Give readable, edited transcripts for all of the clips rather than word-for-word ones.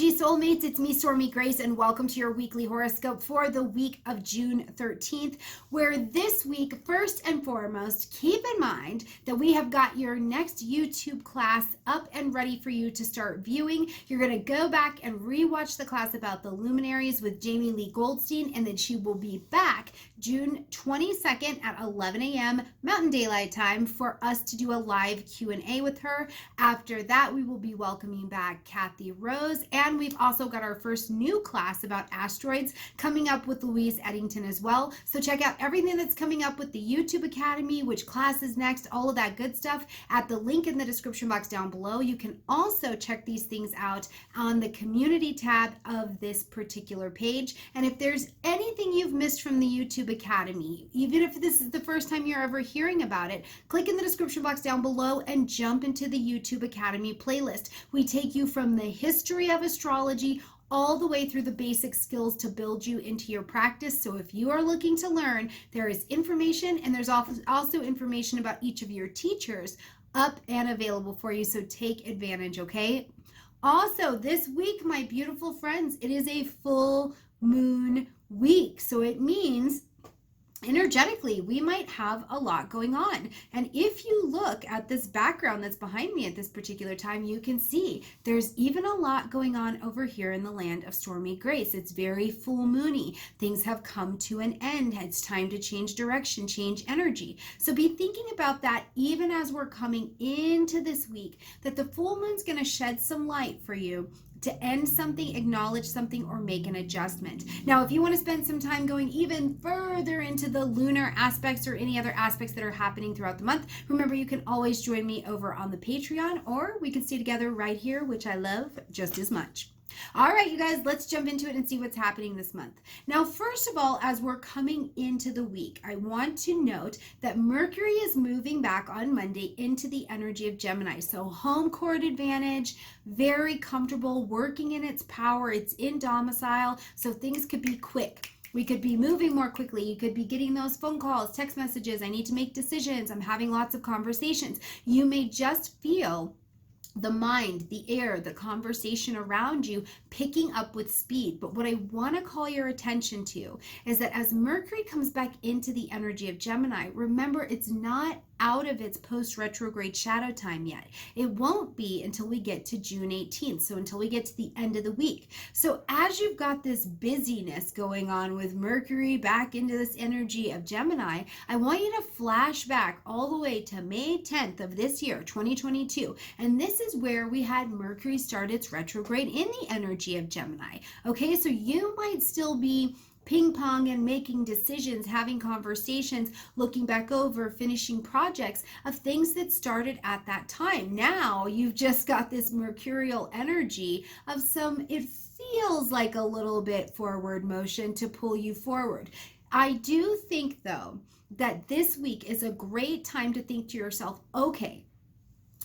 Astrology Soulmates, it's me, Stormie Grace, and welcome to your weekly horoscope for the week of June 13th, where this week, first and foremost, keep in mind that we have got your next YouTube class up and ready for you to start viewing. You're going to go back and rewatch the class about the luminaries with Jamie Lee Goldstein, and then she will be back June 22nd at 11 a.m. Mountain Daylight Time for us to do a live Q&A with her. After that, we will be welcoming back Kathy Rose, and we've also got our first new class about asteroids coming up with Louise Eddington as well. So check out everything that's coming up with the YouTube Academy, which class is next, all of that good stuff at the link in the description box down below. You can also check these things out on the community tab of this particular page. And if there's anything you've missed from the YouTube Academy, even if this is the first time you're ever hearing about it, click in the description box down below and jump into the YouTube Academy playlist. We take you from the history of astrology all the way through the basic skills to build you into your practice. So if you are looking to learn, there is information, and there's also information about each of your teachers up and available for you. So take advantage, okay? Also, this week, my beautiful friends, it is a full moon week. So it means energetically, we might have a lot going on. And if you look at this background that's behind me at this particular time, you can see there's even a lot going on over here in the land of Stormie Grace. It's very full moony. Things have come to an end. It's time to change direction, change energy. So be thinking about that even as we're coming into this week, that the full moon's going to shed some light for you to end something, acknowledge something, or make an adjustment. Now, if you want to spend some time going even further into the lunar aspects or any other aspects that are happening throughout the month, remember you can always join me over on the Patreon, or we can stay together right here, which I love just as much. All right, you guys, let's jump into it and see what's happening this month. Now, first of all, as we're coming into the week, I want to note that Mercury is moving back on Monday into the energy of Gemini. So home court advantage, very comfortable, working in its power. It's in domicile, so things could be quick. We could be moving more quickly. You could be getting those phone calls, text messages. I need to make decisions. I'm having lots of conversations. You may just feel the mind, the air, the conversation around you picking up with speed. But what I want to call your attention to is that as Mercury comes back into the energy of Gemini, remember, it's not out of its post-retrograde shadow time yet. It won't be until we get to June 18th, so until we get to the end of the week. So as you've got this busyness going on with Mercury back into this energy of Gemini, I want you to flash back all the way to May 10th of this year, 2022. And this is where we had Mercury start its retrograde in the energy of Gemini. Okay, so you might still be ping pong and making decisions, having conversations, looking back over, finishing projects of things that started at that time. Now you've just got this mercurial energy of it feels like a little bit forward motion to pull you forward. I do think, though, that this week is a great time to think to yourself, okay,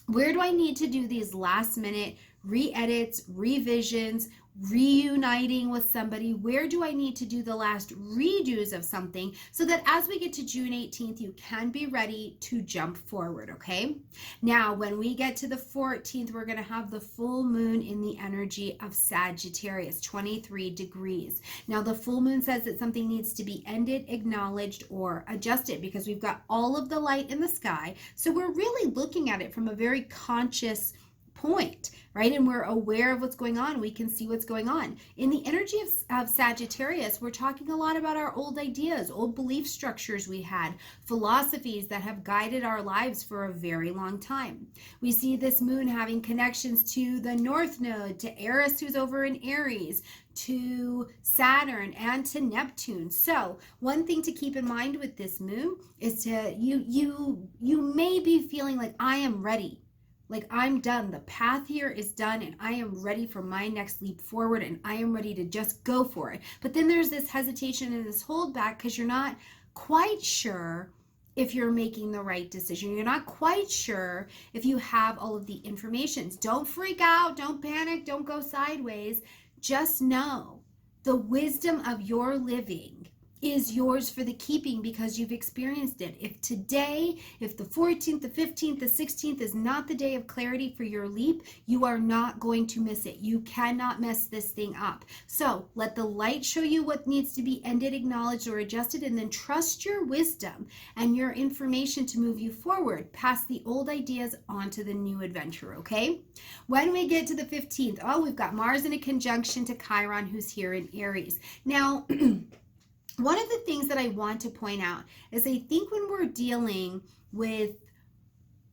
where do I need to do these last minute re-edits, revisions, reuniting with somebody? Where do I need to do the last redos of something so that as we get to June 18th, you can be ready to jump forward, okay? Now, when we get to the 14th, we're going to have the full moon in the energy of Sagittarius, 23 degrees. Now, the full moon says that something needs to be ended, acknowledged, or adjusted because we've got all of the light in the sky. So we're really looking at it from a very conscious point, right? And we're aware of what's going on. We can see what's going on. In the energy of Sagittarius, we're talking a lot about our old ideas, old belief structures we had, philosophies that have guided our lives for a very long time. We see this moon having connections to the North Node, to Eris, who's over in Aries, to Saturn, and to Neptune. So one thing to keep in mind with this moon is you may be feeling like, I am ready. Like, I'm done. The path here is done, and I am ready for my next leap forward, and I am ready to just go for it. But then there's this hesitation and this hold back because you're not quite sure if you're making the right decision. You're not quite sure if you have all of the information. Don't freak out. Don't panic. Don't go sideways. Just know the wisdom of your living is yours for the keeping because you've experienced it. If today, if the 14th, the 15th, the 16th is not the day of clarity for your leap, you are not going to miss it. You cannot mess this thing up. So let the light show you what needs to be ended, acknowledged, or adjusted, and then trust your wisdom and your information to move you forward past the old ideas onto the new adventure, okay? When we get to the 15th, we've got Mars in a conjunction to Chiron, who's here in Aries. Now, one of the things that I want to point out is I think when we're dealing with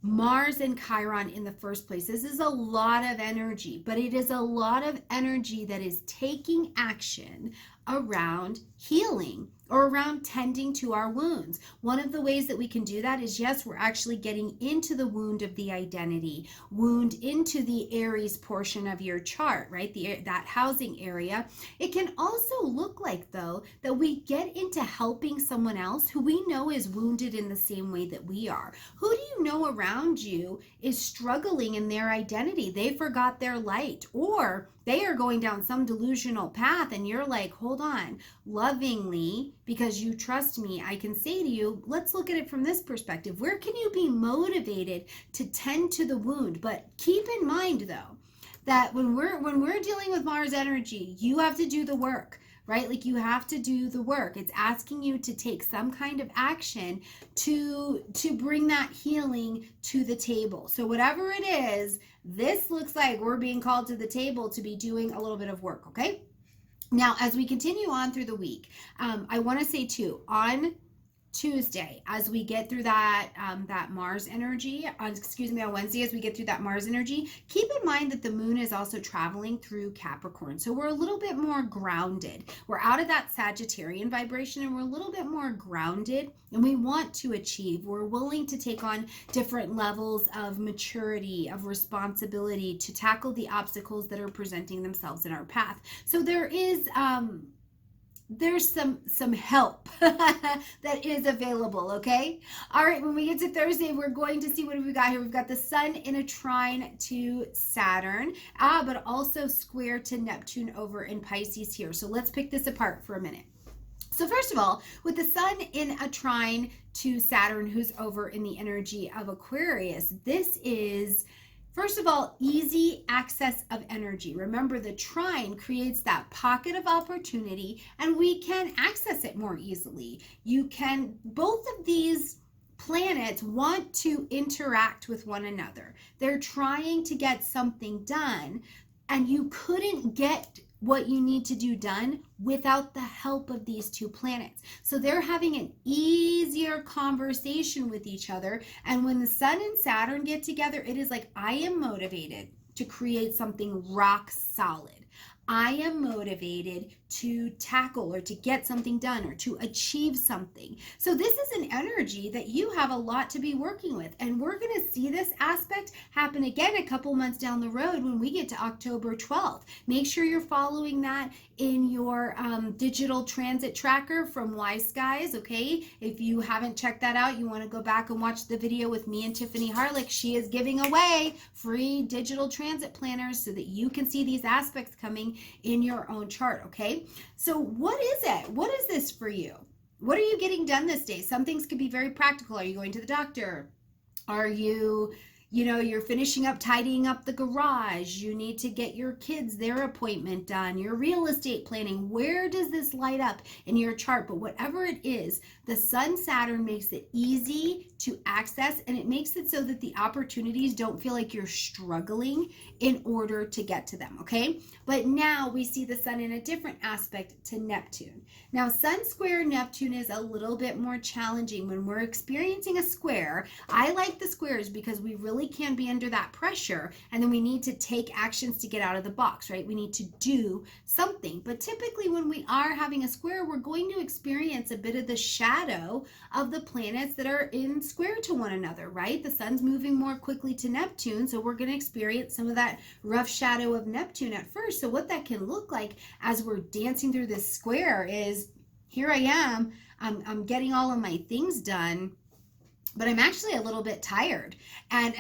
Mars and Chiron in the first place, this is a lot of energy, but it is a lot of energy that is taking action around healing or around tending to our wounds. One of the ways that we can do that is, yes, we're actually getting into the wound of the identity, wound into the Aries portion of your chart, right? That housing area. It can also look like, though, that we get into helping someone else who we know is wounded in the same way that we are. Who do you know around you is struggling in their identity? They forgot their light, or they are going down some delusional path, and you're like, hold on, lovingly, because you trust me, I can say to you, let's look at it from this perspective. Where can you be motivated to tend to the wound? But keep in mind, though, that when we're dealing with Mars energy, you have to do the work, right? Like, you have to do the work. It's asking you to take some kind of action to bring that healing to the table. So whatever it is, this looks like we're being called to the table to be doing a little bit of work, okay? Now, as we continue on through the week, I want to say too, on Tuesday, as we get through that Mars energy, on Wednesday, as we get through that Mars energy, keep in mind that the moon is also traveling through Capricorn. So we're a little bit more grounded. We're out of that Sagittarian vibration, and we're a little bit more grounded, and we want to achieve. We're willing to take on different levels of maturity, of responsibility to tackle the obstacles that are presenting themselves in our path. So there's some help that is available, okay? All right, when we get to Thursday, we're going to see what we got here. We've got the sun in a trine to Saturn, but also square to Neptune over in Pisces here. So let's pick this apart for a minute. So first of all, with the sun in a trine to Saturn, who's over in the energy of Aquarius, this is, first of all, easy access of energy. Remember, the trine creates that pocket of opportunity, and we can access it more easily. Both of these planets want to interact with one another. They're trying to get something done, and you couldn't get what you need to do done without the help of these two planets. So they're having an easier conversation with each other. And when the sun and Saturn get together, it is like, I am motivated to create something rock solid. I am motivated to tackle or to get something done or to achieve something. So this is an energy that you have a lot to be working with. And we're going to see this aspect happen again a couple months down the road when we get to October 12th. Make sure you're following that in your digital transit tracker from Wise Skies, okay? If you haven't checked that out, you want to go back and watch the video with me and Tiffany Harlick. She is giving away free digital transit planners so that you can see these aspects coming in your own chart, okay? So what is it? What is this for you? What are you getting done this day? Some things could be very practical. Are you going to the doctor? Are you're finishing up, tidying up the garage. You need to get your kids their appointment done, your real estate planning. Where does this light up in your chart? But whatever it is, the Sun Saturn makes it easy to access, and it makes it so that the opportunities don't feel like you're struggling in order to get to them, okay? But now we see the Sun in a different aspect to Neptune. Now, Sun square Neptune is a little bit more challenging. When we're experiencing a square, I like the squares because we really can be under that pressure, and then we need to take actions to get out of the box, right? We need to do something. But typically when we are having a square, we're going to experience a bit of the shadow of the planets that are in square to one another, right? The Sun's moving more quickly to Neptune, so we're going to experience some of that rough shadow of Neptune at first. So what that can look like as we're dancing through this square is, here I am, I'm getting all of my things done, but I'm actually a little bit tired. And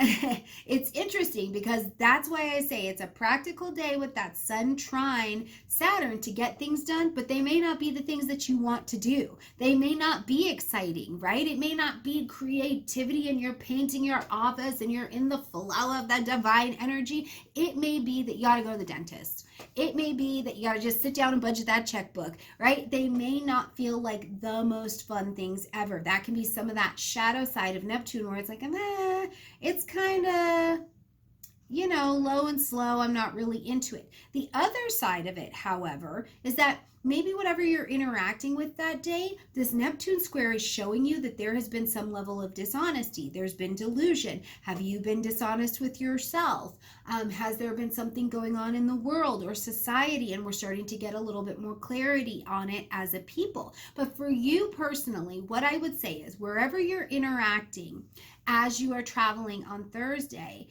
it's interesting because that's why I say it's a practical day with that Sun trine Saturn to get things done, but they may not be the things that you want to do. They may not be exciting, right? It may not be creativity and you're painting your office and you're in the flow of that divine energy. It may be that you got to go to the dentist. It may be that you got to just sit down and budget that checkbook, right? They may not feel like the most fun things ever. That can be some of that shadow side of Neptune where it's like, it's kind of, low and slow. I'm not really into it. The other side of it, however, is that maybe whatever you're interacting with that day, this Neptune square is showing you that there has been some level of dishonesty. There's been delusion. Have you been dishonest with yourself? Has there been something going on in the world or society? And we're starting to get a little bit more clarity on it as a people. But for you personally, what I would say is wherever you're interacting as you are traveling on Thursday,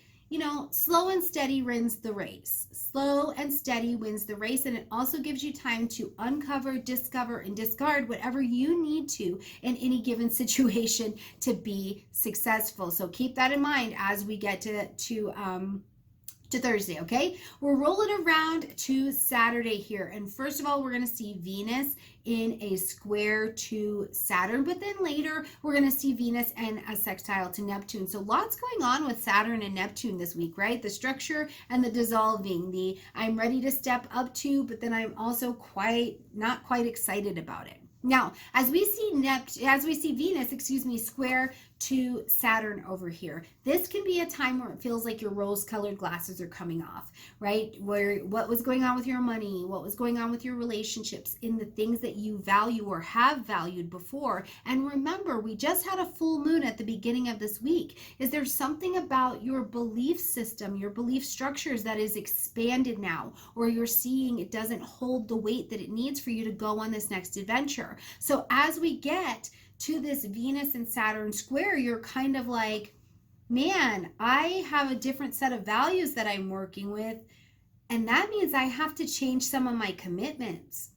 slow and steady wins the race. Slow and steady wins the race, and it also gives you time to uncover, discover, and discard whatever you need to in any given situation to be successful. So keep that in mind as we get to Thursday, okay? We're rolling around to Saturday here. And first of all, we're going to see Venus in a square to Saturn, but then later we're going to see Venus and a sextile to Neptune. So lots going on with Saturn and Neptune this week, right? The structure and the dissolving, the I'm ready to step up to, but then I'm also not quite excited about it. Now, as we see Venus, square to Saturn over here, this can be a time where it feels like your rose-colored glasses are coming off, right? Where what was going on with your money, what was going on with your relationships, in the things that you value or have valued before. And remember, we just had a full moon at the beginning of this week. Is there something about your belief system, your belief structures that is expanded now, or you're seeing it doesn't hold the weight that it needs for you to go on this next adventure? So as we get to this Venus and Saturn square, you're kind of like, man, I have a different set of values that I'm working with, and that means I have to change some of my commitments.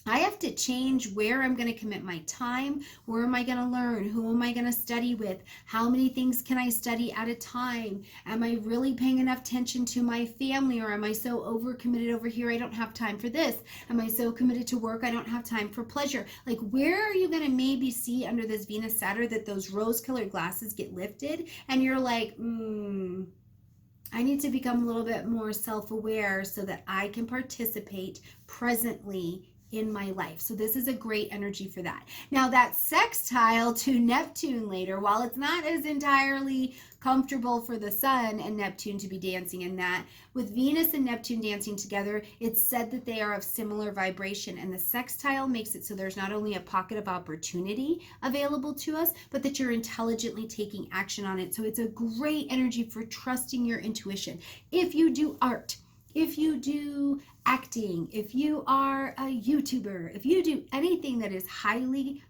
I have to change where I'm going to commit my time. Where am I going to learn? Who am I going to study with? How many things can I study at a time? Am I really paying enough attention to my family, or am I so overcommitted over here I don't have time for this? Am I so committed to work I don't have time for pleasure? Like, where are you going to maybe see under this Venus Saturn that those rose-colored glasses get lifted and you're like, I need to become a little bit more self-aware so that I can participate presently in my life. So this is a great energy for that. Now that sextile to Neptune later, while it's not as entirely comfortable for the Sun and Neptune to be dancing in that, with Venus and Neptune dancing together, it's said that they are of similar vibration, and the sextile makes it so there's not only a pocket of opportunity available to us, but that you're intelligently taking action on it. So it's a great energy for trusting your intuition. If you do art, if you do acting, if you are a YouTuber, if you do anything that is highly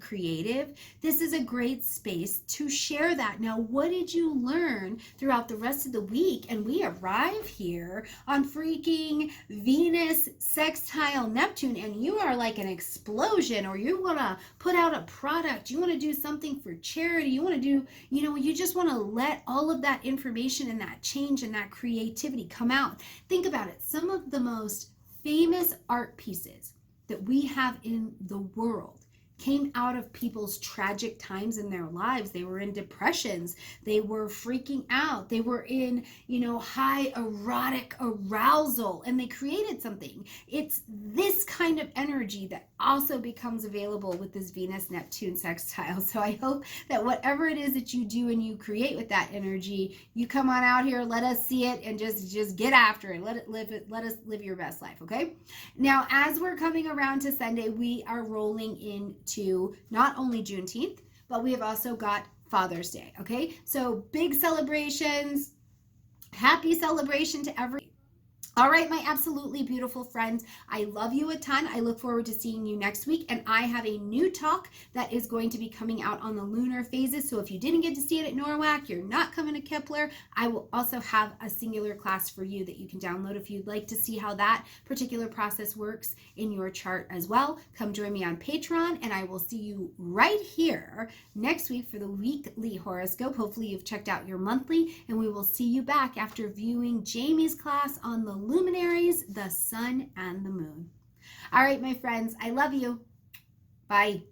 creative, this is a great space to share that. Now, what did you learn throughout the rest of the week? And we arrive here on freaking Venus sextile Neptune, and you are like an explosion, or you want to put out a product, you want to do something for charity, you want to do, you just want to let all of that information and that change and that creativity come out. Think about it. Some of the most famous art pieces that we have in the world came out of people's tragic times in their lives. They were in depressions. They were freaking out. They were in, high erotic arousal, and they created something. It's this kind of energy that also becomes available with this Venus-Neptune sextile. So I hope that whatever it is that you do and you create with that energy, you come on out here, let us see it, and just get after it. Let us live your best life, okay? Now, as we're coming around to Sunday, we are rolling into not only Juneteenth, but we have also got Father's Day, okay? So big celebrations, happy celebration to everyone. All right, my absolutely beautiful friends, I love you a ton. I look forward to seeing you next week. And I have a new talk that is going to be coming out on the lunar phases. So if you didn't get to see it at Norwalk, you're not coming to Kepler, I will also have a singular class for you that you can download if you'd like to see how that particular process works in your chart as well. Come join me on Patreon, and I will see you right here next week for the weekly horoscope. Hopefully you've checked out your monthly, and we will see you back after viewing Jamie's class on the luminaries, the sun and the moon. All right, my friends, I love you. Bye.